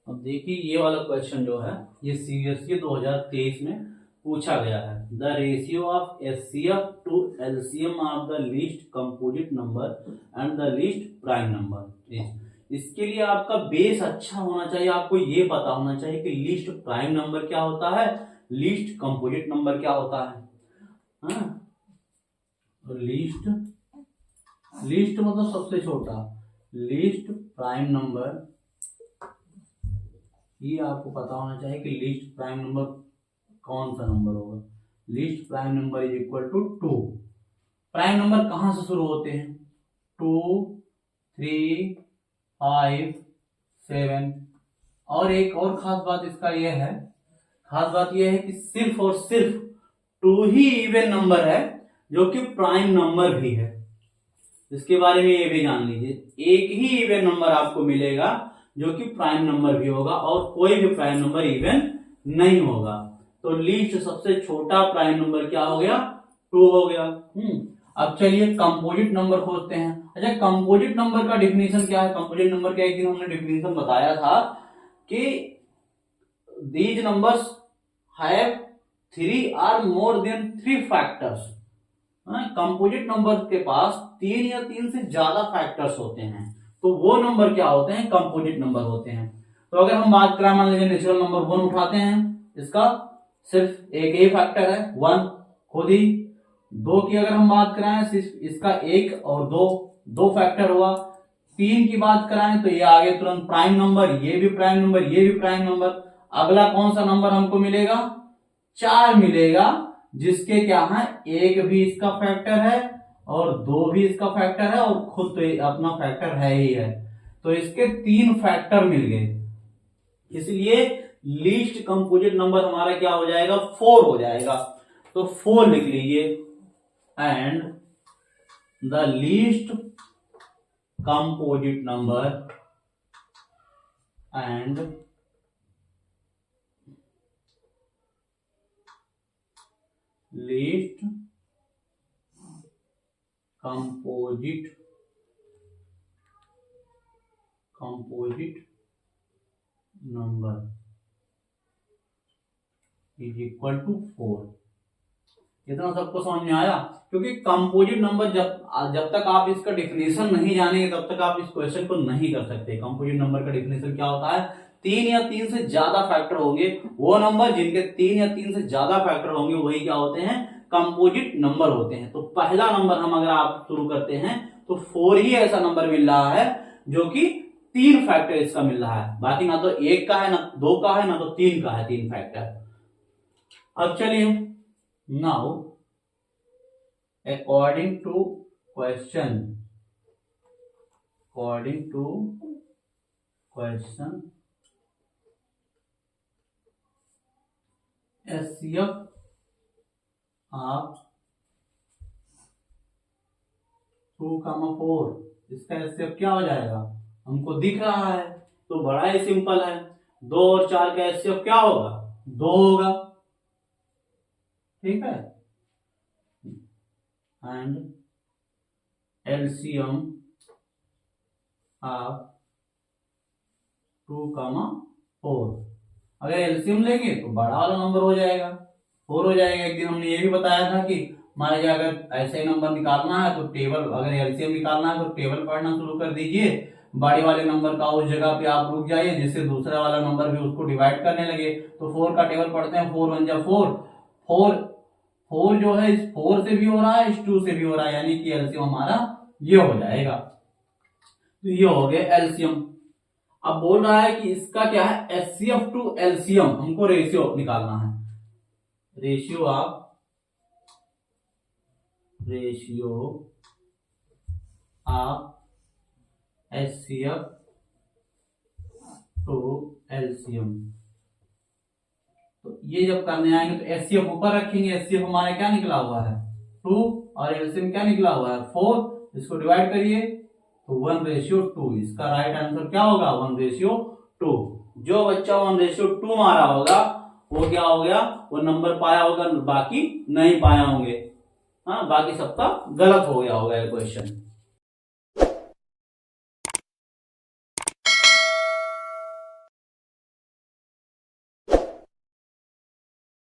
अब देखिए ये वाला क्वेश्चन जो है ये सीबीएसई 2023 में पूछा गया है। The ratio of HCF to LCM of the least composite number and the least prime number. इसके लिए आपका बेस अच्छा होना चाहिए, आपको ये पता होना चाहिए कि लीस्ट प्राइम नंबर क्या होता है, लीस्ट कंपोजिट नंबर क्या होता है। हाँ? लीस्ट लीस्ट मतलब सबसे छोटा, लीस्ट प्राइम नंबर, ये आपको पता होना चाहिए कि लीस्ट प्राइम नंबर कौन सा नंबर होगा। Least prime number is equal to 2। Prime number कहां से शुरू होते हैं? 2, 3, 5, 7। और एक और खास बात इसका यह है, खास बात यह है कि सिर्फ और सिर्फ 2 ही इवन नंबर है जो कि प्राइम नंबर भी है। इसके बारे में ये भी जान लीजिए, एक ही इवन नंबर आपको मिलेगा जो कि प्राइम नंबर भी होगा और कोई भी प्राइम नंबर इवन नहीं होगा। तो लीस्ट सबसे छोटा प्राइम नंबर क्या हो गया? 2 हो गया। अब चलिए कंपोजिट नंबर खोजते हैं। अच्छा, कंपोजिट नंबर का डिफिनेशन क्या है? कंपोजिट नंबर का एक दिन हमने डिफिनेशन बताया था कि these numbers have 3 or more than 3 factors. Composite number के पास 3 या 3 से ज्यादा फैक्टर्स होते हैं, तो वो नंबर क्या होते हैं? कंपोजिट नंबर होते हैं। तो अगर हम बात करें, मान लीजिए नेचुरल नंबर 1 उठाते हैं, इसका सिर्फ एक ही फैक्टर है 1 खुद ही। 2 की अगर हम बात कराएं, सिर्फ इसका 1 और 2 फैक्टर हुआ। 3 की बात कराएं तो ये आगे तुरंत प्राइम नंबर, ये भी प्राइम नंबर, ये भी प्राइम नंबर। अगला कौन सा नंबर हमको मिलेगा? 4 मिलेगा, जिसके क्या है, 1 भी इसका फैक्टर है और 2 भी इसका फैक्टर है और खुद तो अपना फैक्टर है ही है। तो इसके 3 फैक्टर मिल गए, इसलिए लीस्ट कंपोजिट नंबर हमारा क्या हो जाएगा? 4 हो जाएगा। तो 4 लिख लीजिए। And the least composite number and least composite number is equal to 4। इतना सबको समझ में आया? क्योंकि कंपोजिट नंबर जब तक आप इसका डिफिनेशन नहीं जानेंगे तब तक आप इस क्वेश्चन को नहीं कर सकते। कंपोजिट नंबर का डिफिनेशन क्या होता है? 3 या 3 से ज्यादा फैक्टर होंगे, वो नंबर जिनके 3 या 3 से ज्यादा फैक्टर होंगे वही क्या होते हैं? कंपोजिट नंबर होते हैं। तो पहला नंबर हम अगर आप शुरू करते हैं तो 4 ही ऐसा नंबर मिल रहा है जो कि 3 फैक्टर इसका मिल रहा है। बाकी ना तो 1 का है, ना 2 का है, ना तो 3 का है, 3 फैक्टर। अब चलिए, now according to question HCF of 2,4, इसका HCF क्या हो जाएगा? हमको दिख रहा है तो बड़ा ही सिंपल है। 2 और 4 का HCF क्या होगा? 2 होगा। ठीक है। एंड LCM ऑफ 2,4, अगर एलसीएम लेंगे तो बड़ा वाला नंबर हो जाएगा, 4 हो जाएगा। एक दिन हमने ये भी बताया था कि मान लीजिए अगर ऐसे ही नंबर निकालना है तो टेबल, अगर एलसीएम निकालना है तो टेबल पढ़ना शुरू कर दीजिए। बड़े वाले नंबर का उस जगह पे आप रुक जाइए जिससे दूसरा वाला नंबर भी उसको डिवाइड करने लगे। तो 4 का टेबल पढ़ते हैं, 4 1 जा 4, 4 जो है इस 4 से भी हो रहा है, इस 2 से भी हो रहा है, यानी कि एलसीएम हमारा ये हो जाएगा। तो ये हो गया एलसीएम। अब बोल रहा है कि इसका क्या है? एचसीएफ टू एलसीएम हमको रेशियो निकालना है। Ratio of HCF to LCM. तो ये जब करने आएंगे तो एचसीएफ ऊपर रखेंगे। एचसीएफ हमारा क्या निकला हुआ है? 2 और एलसीएम क्या निकला हुआ है? 4। इसको डिवाइड करिए तो 1:2। इसका राइट आंसर क्या होगा? 1:2। जो बच्चा 1:2 मारा होगा वो क्या हो गया? वो नंबर पाया होगा, बाकी नहीं पाया होंगे। हाँ, बाकी सबका गलत हो गया होगा ये क्वेश्चन।